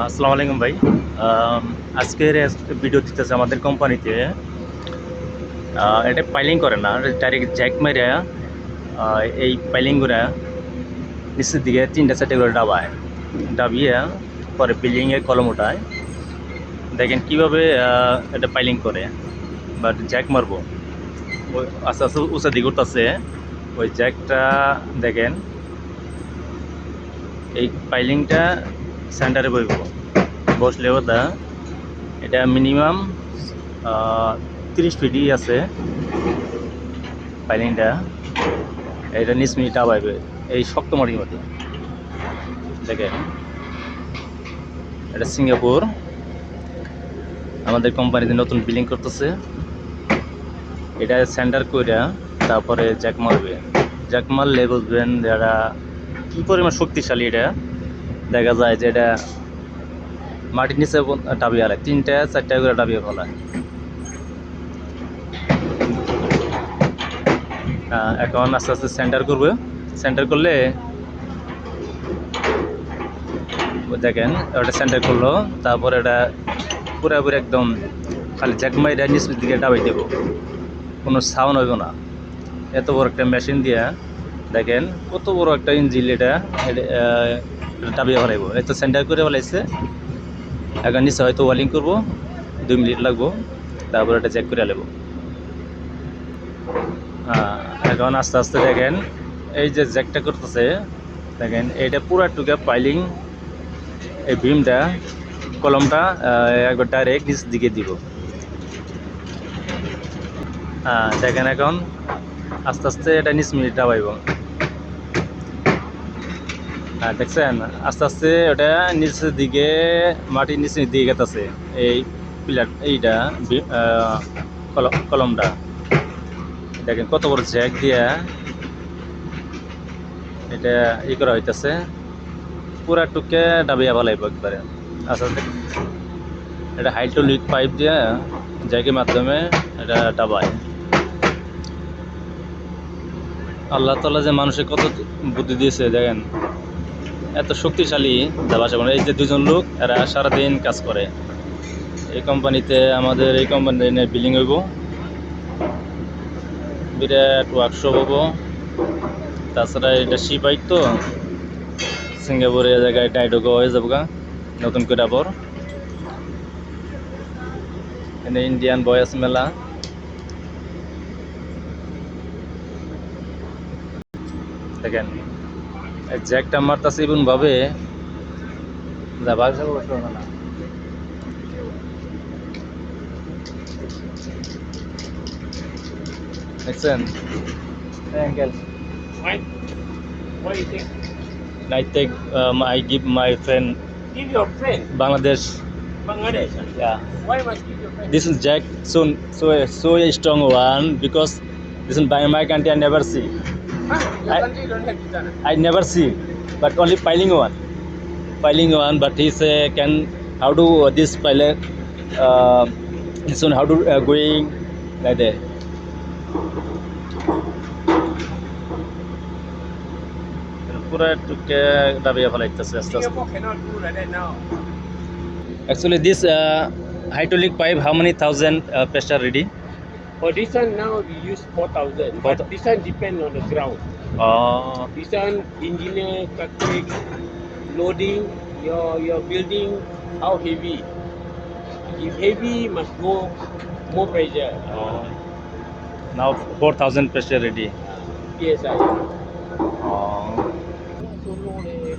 আসসালামু আলাইকুম ভাই। আজকের ভিডিও দিতেছে আমাদের কোম্পানিতে। এটা পাইলিং করে না, ডাইরেক্ট জ্যাক মেরে এই পাইলিংগুলো নিচের দিকে 3-4টে করে ডাবিয়ে পরে বিল্ডিংয়ে কলম উঠায়। দেখেন কীভাবে এটা পাইলিং করে বা জ্যাক মারবো। ওই আস্তে আস্তে উঁচা দিকে উঠতেছে ওই জ্যাকটা। দেখেন এই পাইলিংটা সেন্টারে বসলে ওটা এটা মিনিমাম 30 ফিটই আছে পাইলিংটা। এটা নিচ মিনিট আবাইবে এই শক্ত মাটির মধ্যে। দেখেন এটা সিঙ্গাপুর আমাদের কোম্পানিতে নতুন বিল্ডিং করতেছে। এটা সেন্টার কইরা তারপরে জ্যাক মারবে। জ্যাক মারলে বুঝবেন যারা কী পরিমাণ শক্তিশালী। এটা দেখা যায় যে এটা মাটির নিচে ডাবিয়ে হারায়, 3-4টা করে ডাবিয়ে ফেলায়। এখন আস্তে আস্তে সেন্টার করবে। সেন্টার করলে দেখেন ওটা সেন্টার করলো, তারপর এটা পুরোপুরি একদম খালি জ্যাকমাইটা নিচের দিকে ডাবাই দেবো, কোনো সাউন্ড হইব না। এত বড় একটা মেশিন দিয়ে দেখেন কত বড় একটা ইঞ্জিন এটা ডাবিয়ে ফেলাইব। এত সেন্টার করে ফেলাইছে। এখন নিচে হয়তো ওয়ালিং করবো, 2 মিনিট লাগবো, তারপর এটা চেক করে নেব। এখন আস্তে আস্তে দেখেন এই যে জ্যাকটা করতেছে, দেখেন এইটা পুরা টুকা পাইলিং। এই বিমটা কলমটা একবার ডাইরেক্ট নিচ দিকে দিব। দেখেন এখন আস্তে আস্তে এটা নিচ মিনিট ডাবাইব। দেখছেন আস্তে আস্তে ওটা নিচের দিকে মাটির নিচের দিকে গেতেছে। এই পিলার এইটা কলমটা দেখেন কত বড় জ্যাক দিয়া এটা করা হইতেছে। পুরা টুকে ডাবিয়া ভালাইব একবারে। আস্তে আস্তে এটা হাইড্রোলিক পাইপ দিয়ে জ্যাকের মাধ্যমে এটা ডাবায়। আল্লাহ তাআলা যে মানুষের কত বুদ্ধি দিয়েছে দেখেন, এত শক্তিশালী বাসা। এই যে 2জন লোক এরা সারাদিন কাজ করে এই কোম্পানিতে। আমাদের এই কোম্পানিতে বিল্ডিং হইব, বিরাট ওয়ার্কশপ হবো। তাছাড়া এটা শিপাইট তো সিঙ্গাপুরের জায়গায় টাইডোগো হয়ে যাবো গা নতুন করে। আবার এখানে ইন্ডিয়ান বয়েস মেলা। দেখেন জ্যাকটা মারতাছে এমন ভাবে যা বাসা বসে না। দেখছেন Why? What do you think? I give my friend Give your friend Bangladesh. Bangladesh. Yeah, Why must give your friend? this is Jack. So a strong one because this is by my country I never see. Huh? Your I- country don't have designer. I never see, but only piling one. Piling one, but he say can how do this pilot this one how to going like that. পুরা টুকে দাবিয়ে ফেলাইতেছে আস্তে আস্তে। Singapore cannot do like that now. Actually this hydraulic pipe how many thousand pressure ready? For this one now we use 4,000. But this one depend on the ground. This one engineer calculate loading your building how heavy. If heavy must go more pressure. Now 4,000 pressure ready. PSI. Oh. Don't know leh.